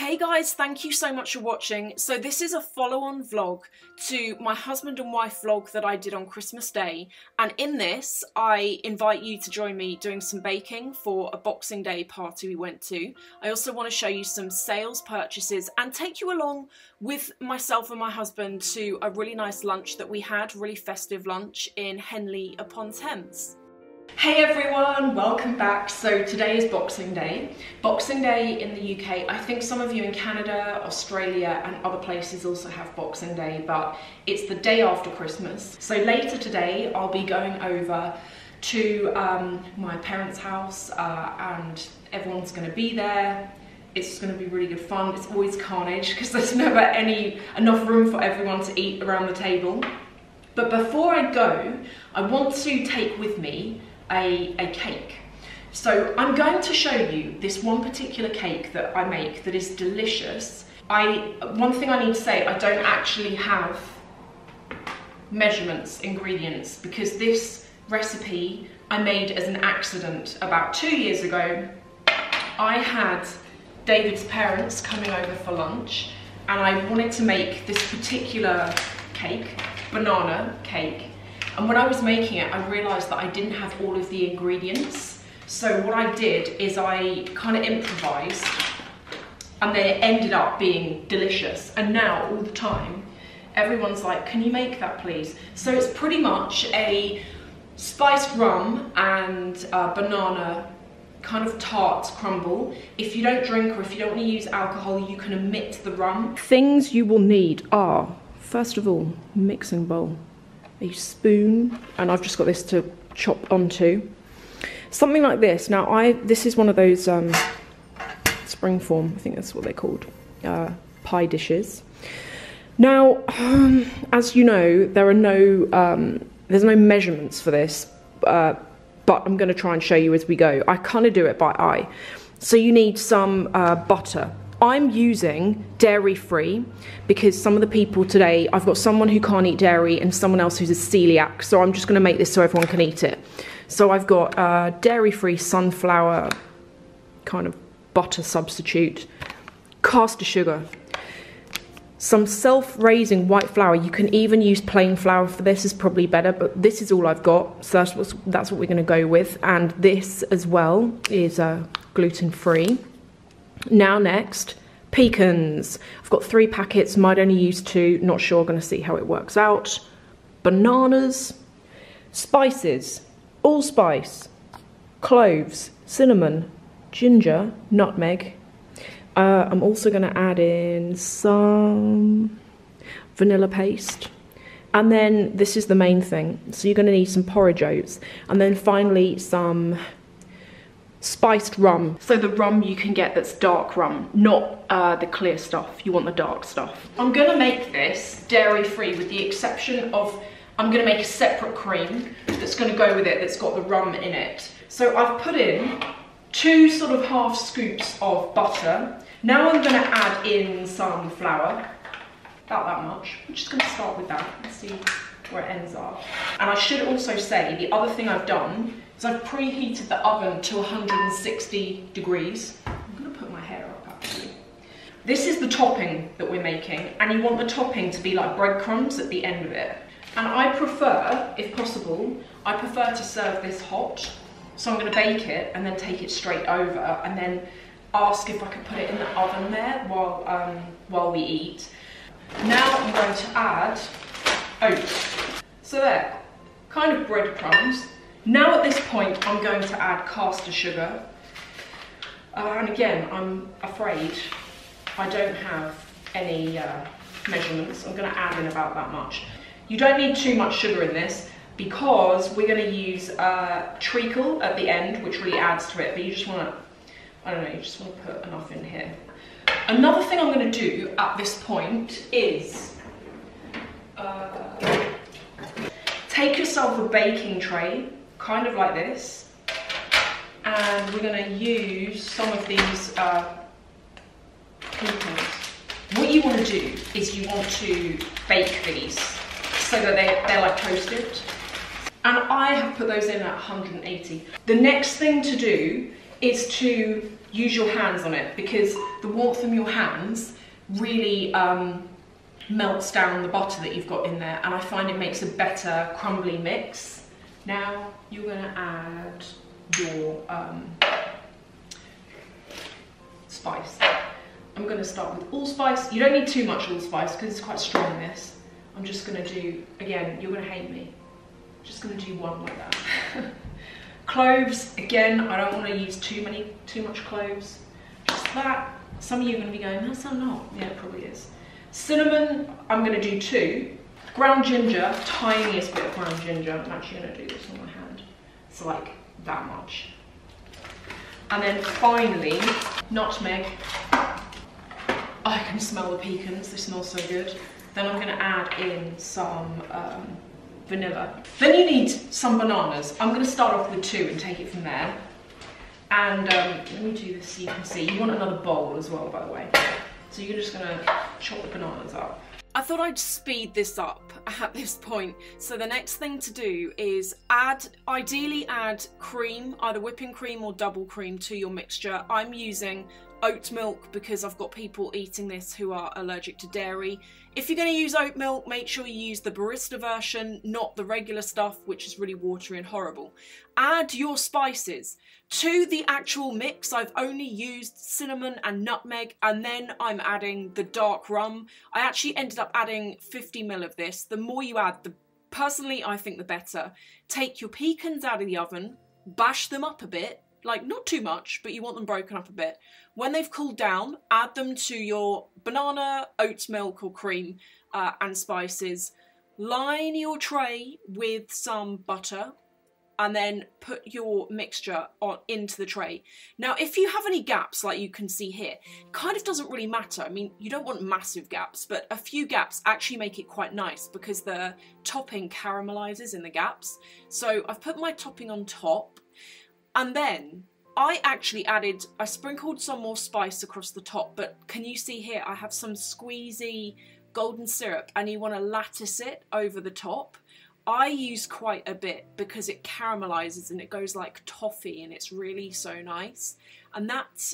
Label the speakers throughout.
Speaker 1: Hey guys, thank you so much for watching. So this is a follow-on vlog to my husband and wife vlog that I did on Christmas Day, and in this I invite you to join me doing some baking for a Boxing Day party we went to. I also want to show you some sales purchases and take you along with myself and my husband to a really nice lunch that we had, really festive lunch in Henley upon Thames. Hey everyone, welcome back. So today is Boxing Day. Boxing Day in the UK, I think some of you in Canada, Australia and other places also have Boxing Day, but it's the day after Christmas. So later today I'll be going over to my parents' house and everyone's going to be there. It's going to be really good fun. It's always carnage because there's never enough room for everyone to eat around the table. But before I go, I want to take with me a cake. So I'm going to show you this one particular cake that I make that is delicious. One thing I need to say, I don't actually have measurements, ingredients, because this recipe I made as an accident about 2 years ago. I had David's parents coming over for lunch and I wanted to make this particular cake, banana cake. And when I was making it, I realised that I didn't have all of the ingredients. So what I did is I kind of improvised and then it ended up being delicious. And now all the time, everyone's like, can you make that please? So it's pretty much a spiced rum and banana kind of tart crumble. If you don't drink or if you don't want to use alcohol, you can omit the rum. Things you will need are, first of all, mixing bowl, a spoon, and I've just got this to chop onto. Something like this. Now this is one of those springform, I think that's what they're called, pie dishes. Now, as you know, there are there's no measurements for this, but I'm going to try and show you as we go. I kind of do it by eye. So you need some butter. I'm using dairy-free because some of the people today, I've got someone who can't eat dairy and someone else who's a celiac, so I'm just going to make this so everyone can eat it. So I've got dairy-free sunflower kind of butter substitute, caster sugar, some self-raising white flour. You can even use plain flour for this, is probably better, but this is all I've got, so that's what we're going to go with. And this as well is gluten-free. Now next, pecans. I've got 3 packets, might only use 2, not sure, going to see how it works out. Bananas, spices, allspice, cloves, cinnamon, ginger, nutmeg. I'm also going to add in some vanilla paste. And then this is the main thing. So you're going to need some porridge oats. And then finally some spiced rum. So the rum you can get that's dark rum, not the clear stuff. You want the dark stuff. I'm going to make this dairy-free with the exception of I'm going to make a separate cream that's going to go with it that's got the rum in it. So I've put in 2 sort of half scoops of butter. Now I'm going to add in some flour, about that much. I'm just going to start with that and see where it ends up. And I should also say the other thing I've done is I've preheated the oven to 160 degrees. I'm going to put my hair up actually. This is the topping that we're making, and you want the topping to be like breadcrumbs at the end of it. And I prefer, if possible, I prefer to serve this hot. So I'm going to bake it and then take it straight over and then ask if I could put it in the oven there while we eat. Now I'm going to add oats. So there, kind of breadcrumbs. Now at this point I'm going to add caster sugar. And again, I'm afraid I don't have any measurements. I'm going to add in about that much. You don't need too much sugar in this because we're going to use treacle at the end, which really adds to it, but you just want to, I don't know, you just want to put enough in here. Another thing I'm going to do at this point is take yourself a baking tray, kind of like this, and we're going to use some of these pecans. What you want to do is you want to bake these so that they're like toasted. And I have put those in at 180. The next thing to do is to use your hands on it, because the warmth from your hands really melts down the butter that you've got in there, and I find it makes a better crumbly mix. Now you're going to add your spice. I'm going to start with allspice. You don't need too much allspice because it's quite strong, this. I'm just going to do, again, you're going to hate me, just going to do one like that. Cloves, again, I don't want to use too much cloves, just that. Some of you are going to be going, that's a lot. Yeah, it probably is. Cinnamon, I'm going to do 2. Ground ginger, tiniest bit of ground ginger. I'm actually going to do this on my hand. It's like that much. And then finally, nutmeg. I can smell the pecans, they smell so good. Then I'm going to add in some vanilla. Then you need some bananas. I'm going to start off with 2 and take it from there. And let me do this so you can see. You want another bowl as well, by the way. So you're just going to chop the bananas up. I thought I'd speed this up at this point. So the next thing to do is ideally add cream, either whipping cream or double cream to your mixture. I'm using oat milk because I've got people eating this who are allergic to dairy. If you're going to use oat milk, make sure you use the barista version, not the regular stuff, which is really watery and horrible. Add your spices. To the actual mix, I've only used cinnamon and nutmeg, and then I'm adding the dark rum. I actually ended up adding 50 ml of this. The more you add, personally I think the better. Take your pecans out of the oven, bash them up a bit, like not too much, but you want them broken up a bit. When they've cooled down, add them to your banana, oat milk or cream and spices. Line your tray with some butter and then put your mixture into the tray. Now, if you have any gaps like you can see here, it kind of doesn't really matter. I mean, you don't want massive gaps, but a few gaps actually make it quite nice because the topping caramelizes in the gaps. So I've put my topping on top. And then I sprinkled some more spice across the top, but can you see here, I have some squeezy golden syrup and you want to lattice it over the top. I use quite a bit because it caramelizes and it goes like toffee and it's really so nice. And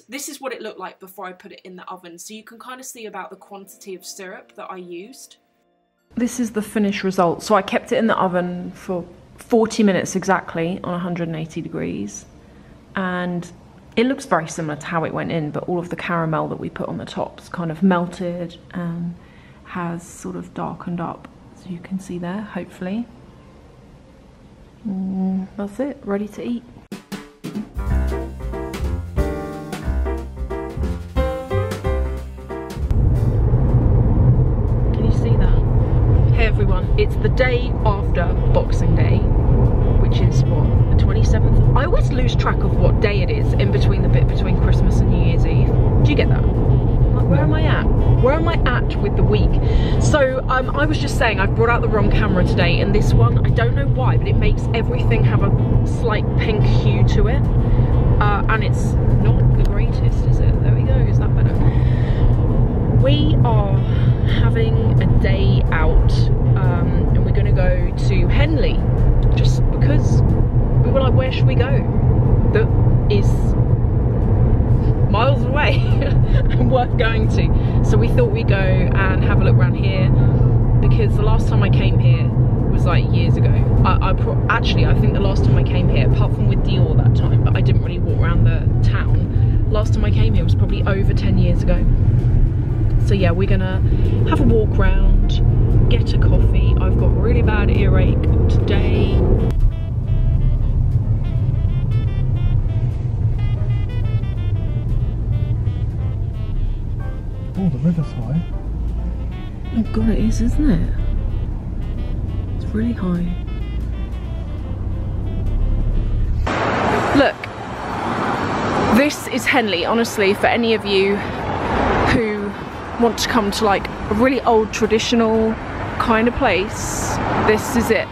Speaker 1: this is what it looked like before I put it in the oven. So you can kind of see about the quantity of syrup that I used. This is the finished result. So I kept it in the oven for 40 minutes exactly on 180 degrees. And it looks very similar to how it went in, but all of the caramel that we put on the top's kind of melted and has sort of darkened up, so you can see there, hopefully. That's it, ready to eat. Can you see that? Hey everyone, it's the day after Boxing Day, which is what, the 27th? I always lose track of what day it is in between the bit between Christmas and New Year's Eve. Do you get that? Like, where am I at? Where am I at with the week? So I was just saying I've brought out the wrong camera today, and this one, I don't know why, but it makes everything have a slight pink hue to it. And it's not the greatest, is it? There we go, is that better? We are having a day out, and we're gonna go to Henley, just because we were like, where should we go? That is miles away and worth going to. So we thought we'd go and have a look around here, because the last time I came here was like years ago. Actually, I think the last time I came here, apart from with Dior that time, but I didn't really walk around the town, last time I came here was probably over 10 years ago. So yeah, we're gonna have a walk around, get a coffee. I've got really bad earache today.
Speaker 2: Oh, the river's high.
Speaker 1: Oh god, it is, isn't it? It's really high. Look, this is Henley. Honestly, for any of you who want to come to like a really old traditional kind of place, this is it.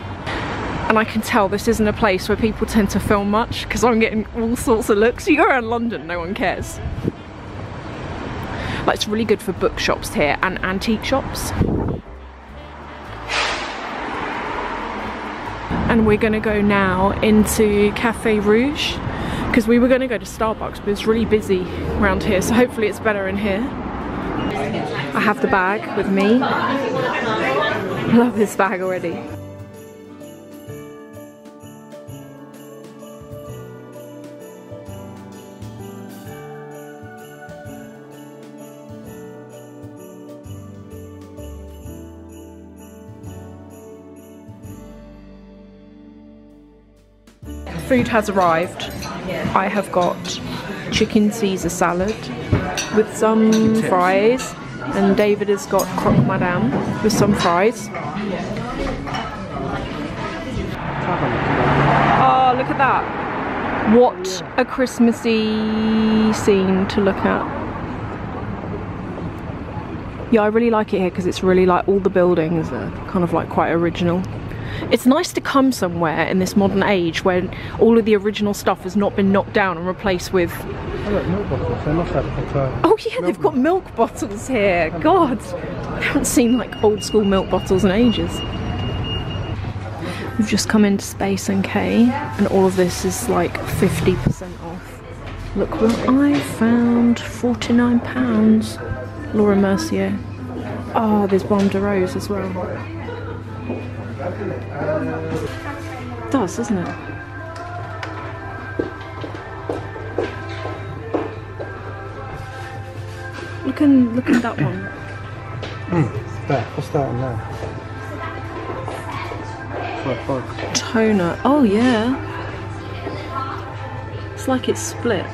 Speaker 1: And I can tell this isn't a place where people tend to film much, because I'm getting all sorts of looks. You go around London, no one cares. Like, it's really good for bookshops here and antique shops. And we're gonna go now into Cafe Rouge because we were going to go to Starbucks, but it's really busy around here, so hopefully it's better in here. I have the bag with me. I love this bag already. Food has arrived. I have got chicken Caesar salad with some fries, and David has got croque madame with some fries. Oh, look at that. What a Christmassy scene to look at. Yeah, I really like it here because it's really like all the buildings are kind of like quite original. It's nice to come somewhere in this modern age where all of the original stuff has not been knocked down and replaced with...
Speaker 2: Oh look, milk bottles. They must have
Speaker 1: oh yeah, they've got milk bottles here. God, I haven't seen like old school milk bottles in ages. We've just come into Space NK and all of this is like 50% off. Look what I found, £49. Laura Mercier. Oh, there's Baume de Rose as well. It does, doesn't it? Look at that one.
Speaker 2: There, what's that one there?
Speaker 1: Toner. Oh yeah. It's like it's split.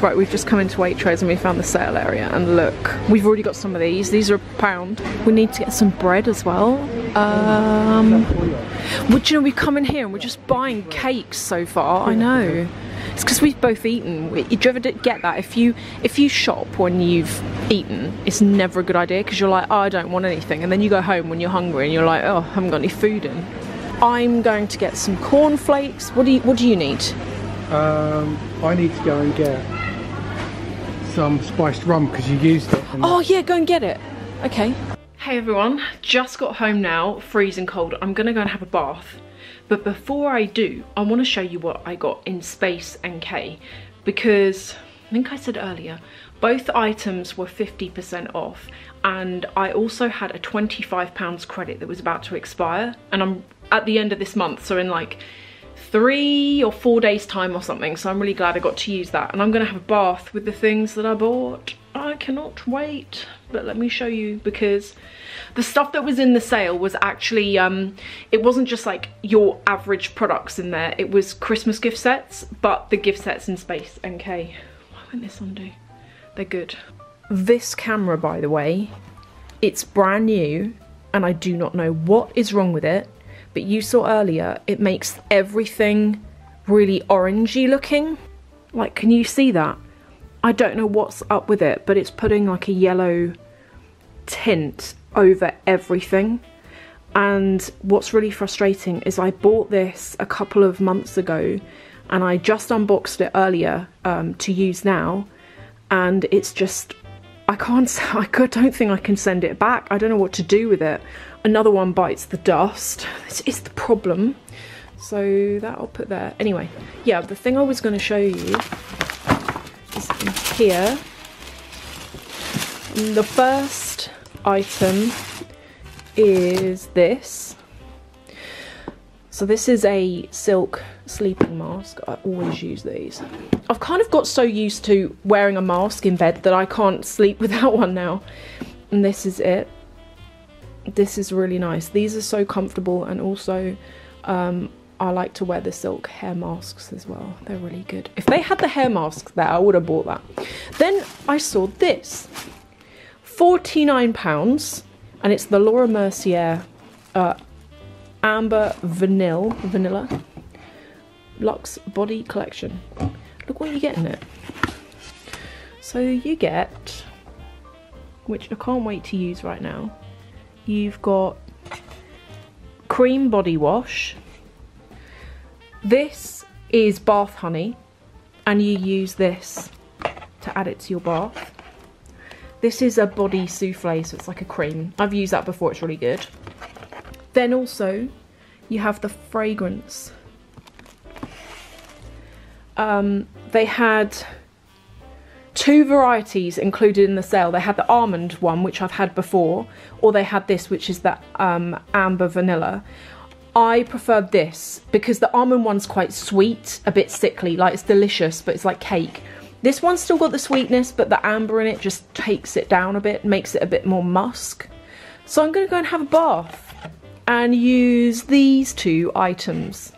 Speaker 1: Right, we've just come into Waitrose and we found the sale area, and look, we've already got some of these. These are £1. We need to get some bread as well. Well, you know, we've come in here and we're just buying cakes so far. I know. It's because we've both eaten. Do you ever get that? If you shop when you've eaten, it's never a good idea because you're like, oh, I don't want anything, and then you go home when you're hungry and you're like, oh, I haven't got any food in. I'm going to get some cornflakes. What do you need?
Speaker 2: I need to go and get some spiced rum because you used it.
Speaker 1: Oh yeah, go and get it. Okay. Hey everyone, just got home now, freezing cold. I'm gonna go and have a bath. But before I do, I want to show you what I got in Space NK, because I think I said earlier, both items were 50% off, and I also had a £25 credit that was about to expire, and I'm at the end of this month, so in like 3 or 4 days time or something, so I'm really glad I got to use that. And I'm gonna have a bath with the things that I bought. I cannot wait, but let me show you, because the stuff that was in the sale was actually it wasn't just like your average products in there, it was Christmas gift sets, but the gift sets in Space NK. Why won't this undo? They're good. This camera, by the way, it's brand new and I do not know what is wrong with it, but you saw earlier it makes everything really orangey looking. Like, can you see that? I don't know what's up with it, but it's putting like a yellow tint over everything. And what's really frustrating is I bought this a couple of months ago and I just unboxed it earlier to use now, and it's just, I don't think I can send it back. I don't know what to do with it. Another one bites the dust. This is the problem. So that I'll put there. Anyway, yeah, the thing I was going to show you is in here. The first item is this. So this is a silk sleeping mask. I always use these. I've kind of got so used to wearing a mask in bed that I can't sleep without one now. And this is it. This is really nice. These are so comfortable, and also I like to wear the silk hair masks as well. They're really good. If they had the hair masks there, I would have bought that. Then I saw this. £49, and it's the Laura Mercier Amber Vanilla Luxe Body Collection. Look what you get in it. So you get, which I can't wait to use right now, you've got cream body wash. This is bath honey, and you use this to add it to your bath. This is a body souffle, so it's like a cream. I've used that before, it's really good. Then also, you have the fragrance. they had 2 varieties included in the sale. They had the almond one, which I've had before, or they had this, which is the amber vanilla. I preferred this because the almond one's quite sweet, a bit sickly, like it's delicious, but it's like cake. This one's still got the sweetness, but the amber in it just takes it down a bit, makes it a bit more musk. So I'm going to go and have a bath and use these 2 items.